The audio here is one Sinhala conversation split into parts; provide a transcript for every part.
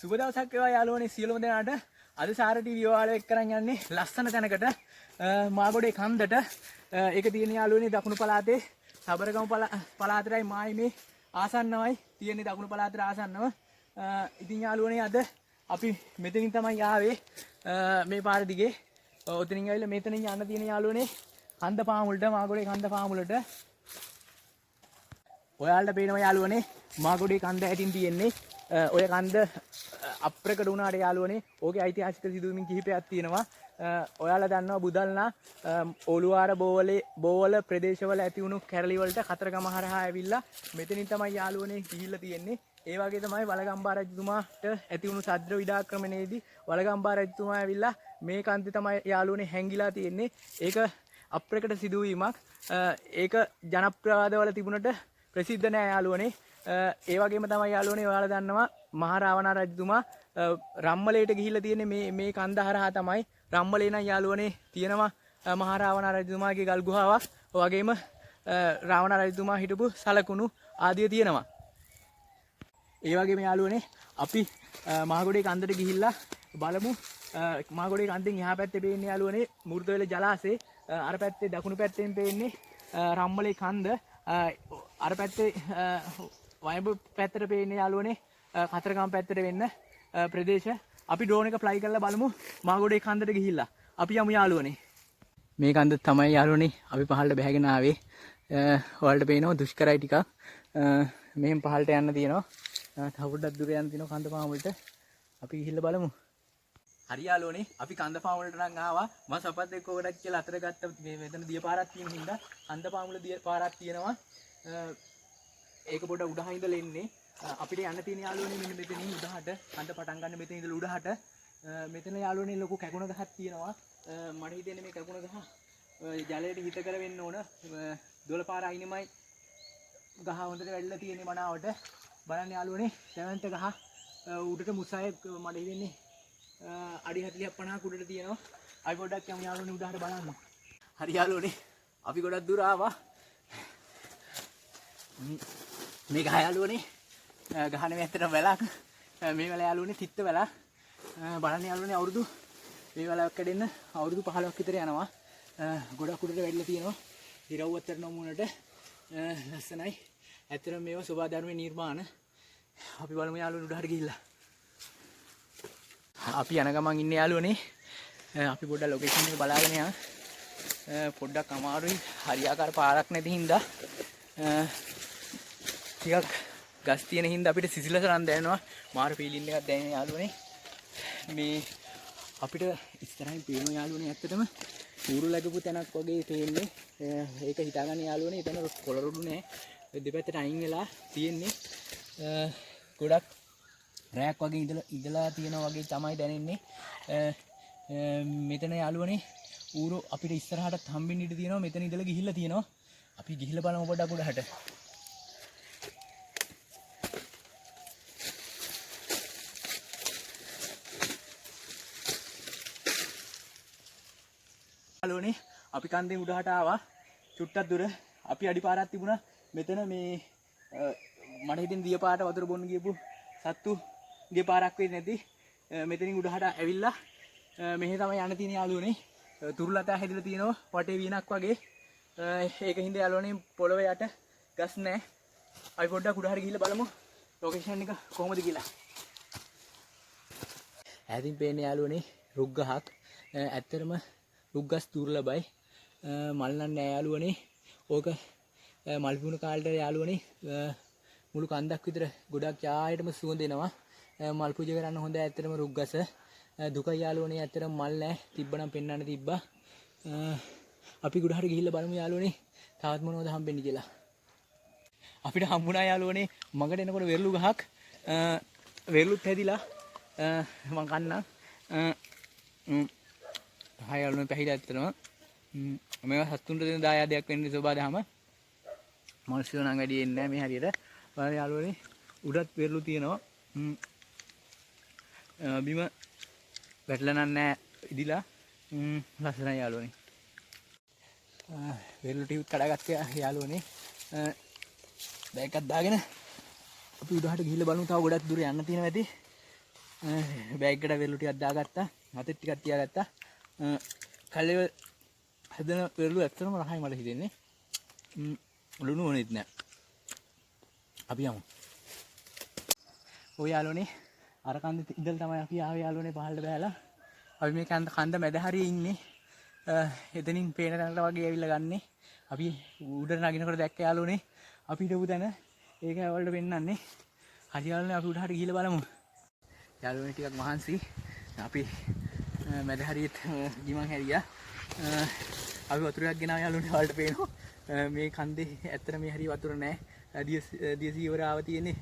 සුබ දවසක් වේවා යාළුවනේ සියලුම දෙනාට. අද සාර ටීවී ඔයාලව එක්කරන් යන්නේ ලස්සන තැනකට මාගොඩේ කන්දට. ඒක තියෙන යාළුවනේ දකුණු පළාතේ සබරගමු පළාතටයි මායි මේ ආසන්නවයි තියෙන්නේ දකුණු පළාතට ආසන්නව. ඉතින් යාළුවනේ අද අපි මෙතනින් තමයි ආවේ මේ පාර දිගේ. ඔතනින් ඇවිල්ලා මෙතනින් යන්න තියෙන යාළුවනේ කන්ද පාමුලට මාගොඩේ කන්ද පාමුලට. ඔයාලට පේනවා යාළුවනේ මාගොඩේ කන්ද ඇටින් තියෙන්නේ ඔය කන්ද අප්‍රකට වුණාට යාළුවනේ ඕකේ ඓතිහාසික සිදුවීම් කිහිපයක් තියෙනවා. ඔයාලා දන්නවා බුදල්නා ඔළුවාර බෝවල ප්‍රදේශවල ඇති වුණු කැරලි වලට කතරගම හරහා ඇවිල්ලා මෙතනින් තමයි යාළුවනේ ගිහිල්ලා තියෙන්නේ. ඒ වගේ තමයි වලගම්බා රජතුමාට ඇති වුණු සද්‍ර විඩාක්‍රමණයේදී වලගම්බා රජතුමා ඇවිල්ලා මේ කන්දේ තමයි යාළුවනේ හැංගිලා තියෙන්නේ. ඒක අප්‍රකට සිදුවීමක්. ඒක ජනප්‍රවාදවල තිබුණට ප්‍රසිද්ධ නෑ යාළුවනේ. ඒ වගේම තමයි යාළුවනේ ඔයාලා දන්නවා මහරාවණ රජතුමා රම්මලේට ගිහිල්ලා තියෙන්නේ මේ කන්ද හරහා තමයි. රම්මලේ නම් යාළුවනේ තියෙනවා මහරාවණ රජතුමාගේ ගල් ගුහාවක්. වගේම රාවණ රජතුමා හිටපු සලකුණු ආදිය තියෙනවා. ඒ වගේම යාළුවනේ අපි මාගොඩේ කන්දට ගිහිල්ලා බලමු. මාගොඩේ කන්දෙන් එහා පැත්තේ පේන්නේ යාළුවනේ මූර්තවේල ජලාශය. අර පැත්තේ දකුණු පැත්තෙන් පේන්නේ රම්මලේ කන්ද. අර පැත්තේ වයඹ පැත්තට පේන්නේ යාළුවනේ කතරගම පැත්තට වෙන්න ප්‍රදේශ. අපි ඩ්‍රෝන් එක ෆ්ලයි කරලා බලමු මාගොඩේ කන්දට ගිහිල්ලා. අපි යමු යාළුවනේ. මේ කන්ද තමයි යාළුවනේ අපි පහළට බැහැගෙන ආවේ. ඔයාලට පේනවා දුෂ්කරයි ටිකක්. මෙහෙන් පහළට යන්න තියෙනවා. තව පොඩ්ඩක් දුර යන්න තියෙනවා කන්ද පාමුලට. අපි ගිහිල්ලා බලමු. හරි යාළුවනේ අපි කන්ද පාමුලට නම් ආවා. මම සපත් එක්ක ඔකට කියලා අතර ගත්ත මේ මෙතන දිය පාරක් තියෙන හින්දා කන්ද පාමුල දිය පාරක් තියෙනවා. ඒක පොඩ උඩහා ඉඳලා එන්නේ. අපිට යන්න තියෙන යාළුවනේ මෙන්න මෙතනින් උඩහට කන්ද පටන් ගන්න මෙතන ඉඳලා උඩහට. මෙතන යාළුවනේ ලොකු කැකුණ ගහක් තියෙනවා. මට හිතෙන්නේ මේ කැකුණ ගහ ජලයට හිත කර වෙන්න ඕන. දොළ පාර අයිනෙමයි ගහ හොඳට වැඩිලා තියෙන්නේ මනාවට. බලන්න යාළුවනේ සෙවන්ත ගහ උඩට මුසාය මට හිතෙන්නේ අඩි 40 50 උඩට තියෙනවා. අපි පොඩ්ඩක් යමු යාළුවනේ උඩහට බලන්න. හරි යාළුවනේ අපි ගොඩක් දුර ආවා. මේ ගහ යාළුවනේ ගහනේ ඇත්තටම වැලක්. මේ වැල යාළුවනේ තිත්ත වැල. බලන්න යාළුවනේ අවුරුදු මේ වැලක් කැඩෙන්න අවුරුදු 15ක් විතර යනවා. ගොඩක් උඩට වැඩිලා තියෙනවා. හිරව්වත් කරන මුණට ලස්සනයි. ඇත්තටම මේවා සෝභාධර්මයේ නිර්මාණ. අපි බලමු යාළුවනේ උඩහට ගිහිල්ලා. අපි යන ගමන් ඉන්නේ යාළුවනේ. අපි පොඩ්ඩක් ලොකේෂන් එක බලාගෙන යන්න. පොඩ්ඩක් අමාරුයි. හරියාකාර පාරක් නැති හින්දා ටිකක් ගස් තියෙන හින්දා අපිට සිසිලසරන් දැනෙනවා. මාර ෆීලින් එකක් දැනෙන යාළුවනේ. මේ අපිට ඉස්සරහින් පේන යාළුවනේ ඇත්තටම ඌරු ලැබපු තැනක් වගේ තේන්නේ. ඒක හිතාගන්න යාළුවනේ එතන කොළරොඩු නෑ. දෙපැත්තට අයින් වෙලා තියෙන්නේ. ගොඩක් රැයක් වගේ ඉඳලා තියෙනවා වගේ තමයි දැනෙන්නේ. මෙතන යාළුවනේ ඌරු අපිට ඉස්සරහට හම්බෙන්න ඉඩ තියෙනවා. මෙතන ඉඳලා ගිහිල්ලා තියෙනවා. අපි ගිහිල්ලා බලමු පොඩ්ඩක් උඩහට. යාළුවනේ අපි කන්දෙන් උඩහට ආවා. චුට්ටක් දුර අපි අඩි පාරක් තිබුණා. මෙතන මේ මට හිතෙන දිය පාට වතුර බොන්න ගියපු සත්තුගේ පාරක් වෙන්නේ නැති. මෙතනින් උඩහට ඇවිල්ලා මෙහෙ තමයි යන්න තියෙන යාළුවනේ. තුරුලතා හැදිලා තියෙනවා වටේ වීනක් වගේ. ඒක හින්දා යාළුවනේ පොළොවේ යට ගස් නැහැ. අපි පොඩ්ඩක් උඩහට ගිහිල්ලා බලමු ලොකේෂන් එක කොහොමද කියලා. ඈතින් පේන්නේ යාළුවනේ රුක් ගහක්. ඇත්තටම රුක් ගස් දුර්ලභයි. මල් නම් නෑ යාළුවනේ. ඕක මල් පුණු කාලේට යාළුවනේ මුළු කන්දක් විතර ගොඩක් යායටම සුවඳ එනවා. මල් පූජා කරන්න හොඳ ඇත්තටම රුක් ගස. දුකයි යාළුවනේ ඇත්තටම මල් නෑ. තිබ්බනම් පෙන්වන්න තිබ්බා. අපි ගොඩහට ගිහිල්ලා බලමු යාළුවනේ තවත් මොනවද හම්බෙන්නේ කියලා. අපිට හම්බුණා යාළුවනේ මගට එනකොට වෙරළු ගහක්. වෙරළුත් හැදිලා මං කන්නම්. හාය යාළුවනේ පැහිලා ඇත්තටම මේවා සතුන්ට දෙන දායාදයක් වෙන්නේ සෝබාදහම. මිනිස්සු නම් වැඩි එන්නේ නැහැ මේ හරියට. බලන්න යාළුවනේ උඩත් වෙරළු තියෙනවා. බිම වැටලා නැහැ ඉදිලා. ලස්සනයි යාළුවනේ. වෙරළු ටිකක් කඩාගත්තා යාළුවනේ. බෑග් එකක් දාගෙන අපි උඩහට ගිහිල්ලා බලමු. තව ගොඩක් දුර යන්න තියෙනවා ඇති. බෑග් එකට වෙරළු ටිකක් දාගත්තා. හතෙත් ටිකක් තියාගත්තා. කලේ හදන වෙරළු ඇත්තටම රහයි මට හිතෙන්නේ. ලුණු ඕනෙත් නෑ. අපි යමු. ඔය යාළුවනේ අර කන්ද ඉඳලා තමයි අපි ආවේ යාළුවනේ පහළට බෑලා. අපි මේ කන්ද මැද හරියේ ඉන්නේ. එතනින් පේන තැනට වගේ ඇවිල්ලා ගන්නේ. අපි උඩට නගිනකොට දැක්ක යාළුවනේ අපි හිටපු තැන ඒක වලට පෙන්නන්නේ. හරි යාළුවනේ අපි උඩට ගිහලා බලමු. යාළුවනේ ටිකක් මහන්සි. අපි මැද හරියට ගිමන් හැරියා. අපි වතුරක් ගෙනාවා යාළුවනේ වලට පේනවා. මේ කන්දේ ඇත්තට මේ හරිය වතුර නෑ. දියසීවර ආව තියෙන්නේ.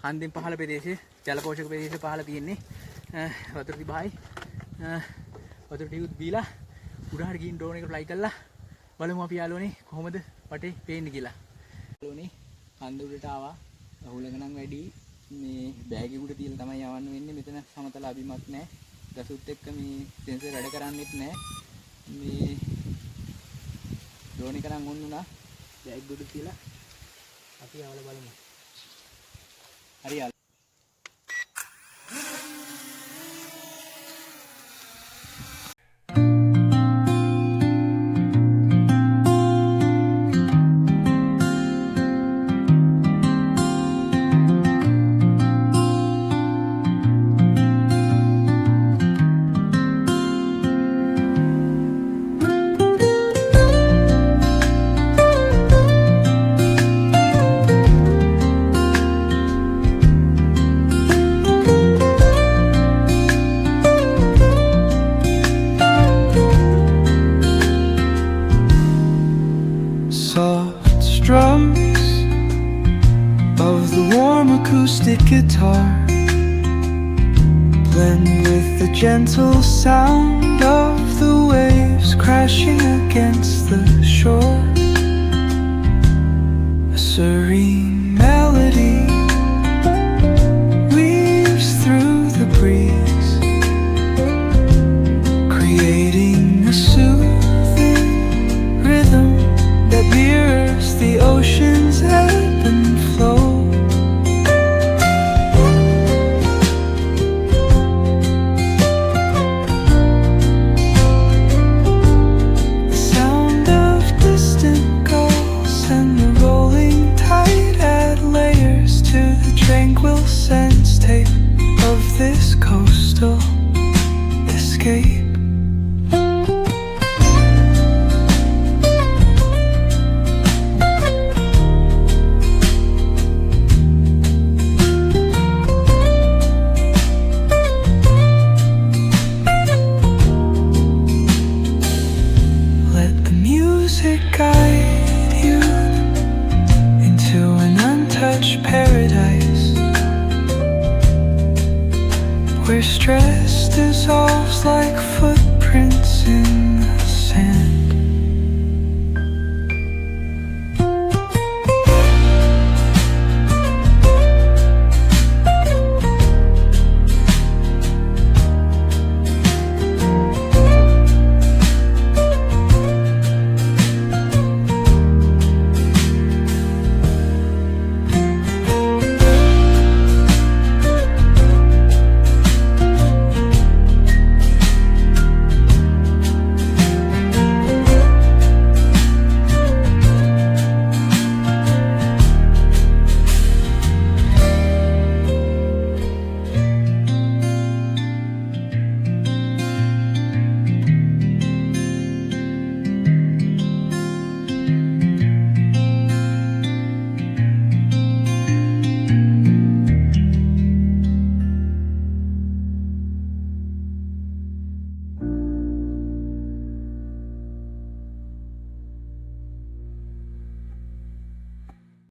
කන්දෙන් පහළ ප්‍රදේශයේ ජල පෝෂක ප්‍රදේශයේ පහළ තියෙන්නේ. වතුර තිබහයි. වතුර ටිකුත් බීලා උඩහට ගිහින් ඩ්‍රෝන් එක ෆ්ලයි කරලා බලමු අපි යාළුවනේ කොහොමද වටේ පේන්නේ කියලා. යාළුවනේ කන්ද උඩට ආවා. අහුලක නම් වැඩි. මේ බෑග් එක උඩ තියලා තමයි යවන්න වෙන්නේ. මෙතන සමතල අබිමත් නැහැ. ගසුත් එක්ක මේ සෙන්සර් වැඩ කරන්නේත් නැහැ. මේ ඩ්‍රෝන් එක නම් ඔන්න උනා. බෑග් උඩ තියලා අපි යවලා බලමු. හරි යාළුවනේ. Soft strums of the warm acoustic guitar blend with the gentle sound of the waves crashing against the shore. A serene melody weaves through the breeze, creating a soothing rhythm that mirrors the ocean's ebb and flow. The sound of distant gulls and the rolling tide add layers to the tranquil sense tape of this coastal escape. Guide you into an untouched paradise where stress dissolves like footprints in